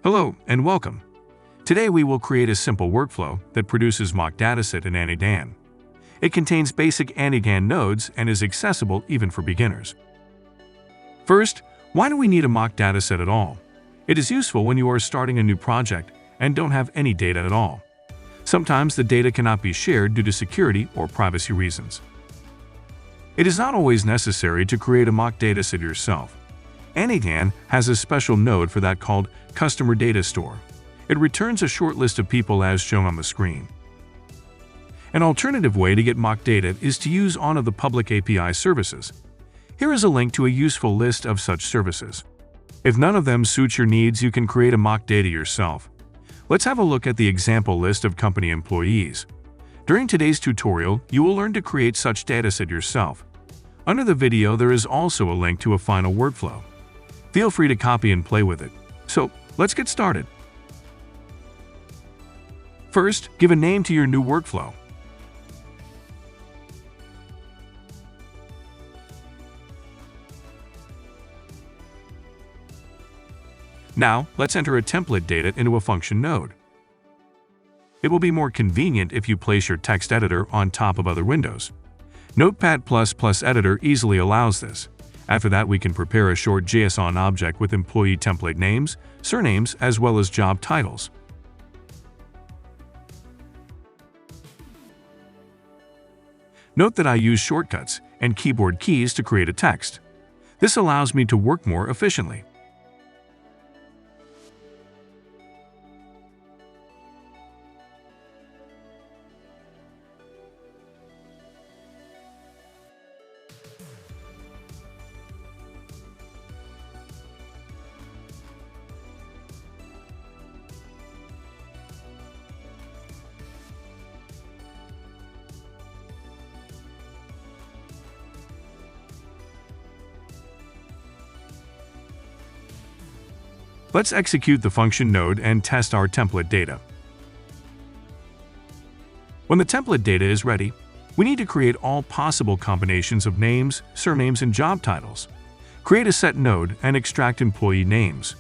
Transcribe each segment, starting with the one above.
Hello and welcome. Today we will create a simple workflow that produces mock dataset in n8n. It contains basic n8n nodes and is accessible even for beginners. First, why do we need a mock dataset at all? It is useful when you are starting a new project and don't have any data at all. Sometimes the data cannot be shared due to security or privacy reasons. It is not always necessary to create a mock dataset yourself. n8n has a special node for that called Customer Data Store. It returns a short list of people as shown on the screen. An alternative way to get mock data is to use one of the public API services. Here is a link to a useful list of such services. If none of them suits your needs, you can create a mock data yourself. Let's have a look at the example list of company employees. During today's tutorial, you will learn to create such dataset yourself. Under the video, there is also a link to a final workflow. Feel free to copy and play with it. So, let's get started. First, give a name to your new workflow. Now, let's enter a template data into a function node. It will be more convenient if you place your text editor on top of other windows. Notepad++ editor easily allows this. After that, we can prepare a short JSON object with employee template names, surnames, as well as job titles. Note that I use shortcuts and keyboard keys to create a text. This allows me to work more efficiently. Let's execute the function node and test our template data. When the template data is ready, we need to create all possible combinations of names, surnames, and job titles. Create a set node and extract employee names.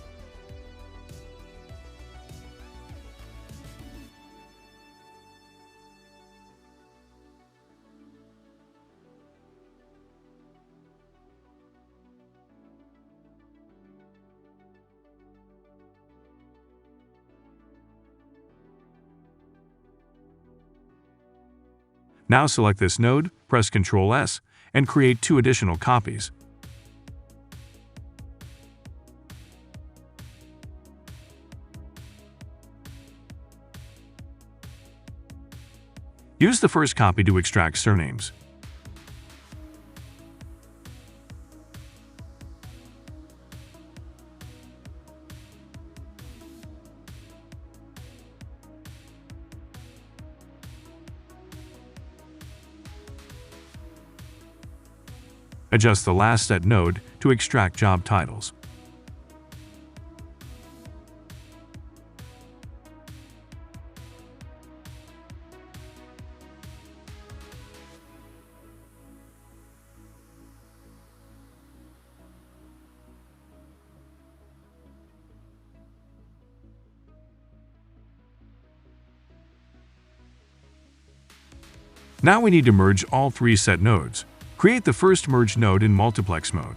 Now select this node, press Ctrl S, and create 2 additional copies. Use the first copy to extract surnames. Adjust the last set node to extract job titles. Now we need to merge all 3 set nodes. Create the first merge node in Multiplex Mode.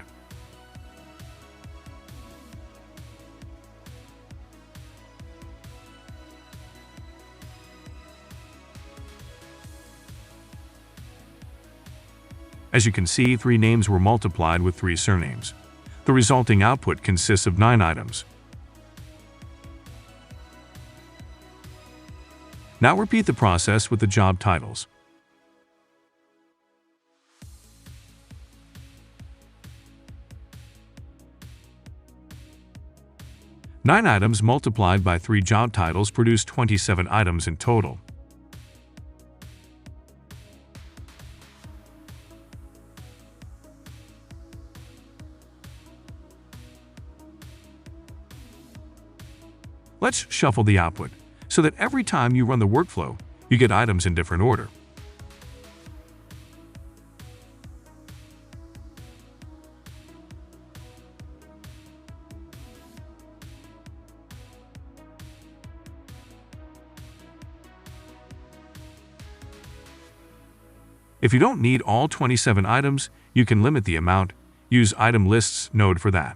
As you can see, 3 names were multiplied with 3 surnames. The resulting output consists of 9 items. Now repeat the process with the job titles. Nine items multiplied by 3 job titles produce 27 items in total. Let's shuffle the output so that every time you run the workflow, you get items in different order. If you don't need all 27 items, you can limit the amount. Use Item Lists node for that.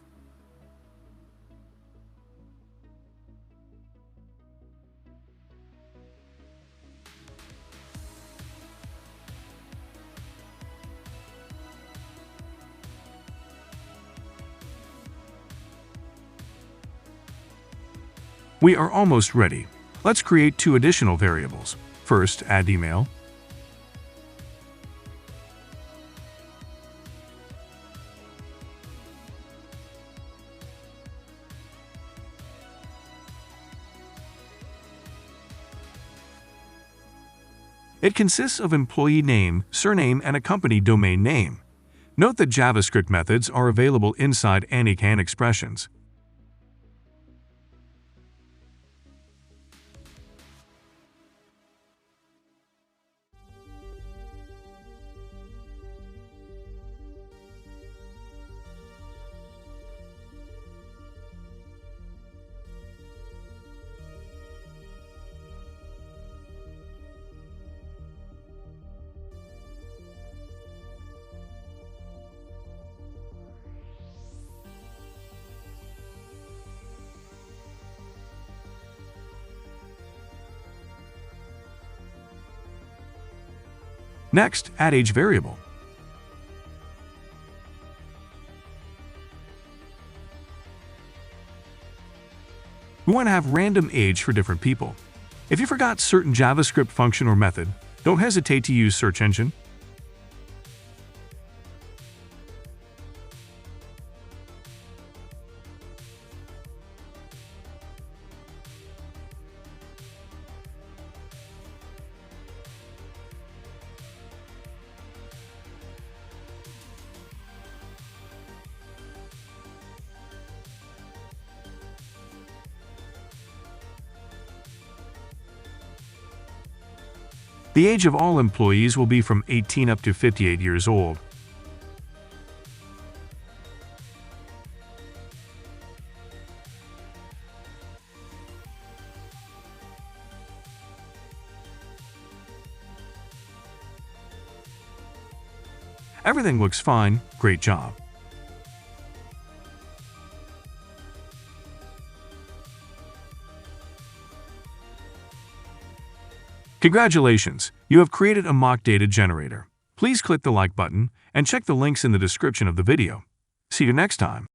We are almost ready. Let's create 2 additional variables. First, add email. It consists of employee name, surname, and a company domain name. Note that JavaScript methods are available inside n8n expressions. Next, add age variable. We want to have random age for different people. If you forgot certain JavaScript function or method, don't hesitate to use search engine. The age of all employees will be from 18 up to 58 years old. Everything looks fine. Great job. Congratulations! You have created a mock data generator. Please click the like button and check the links in the description of the video. See you next time.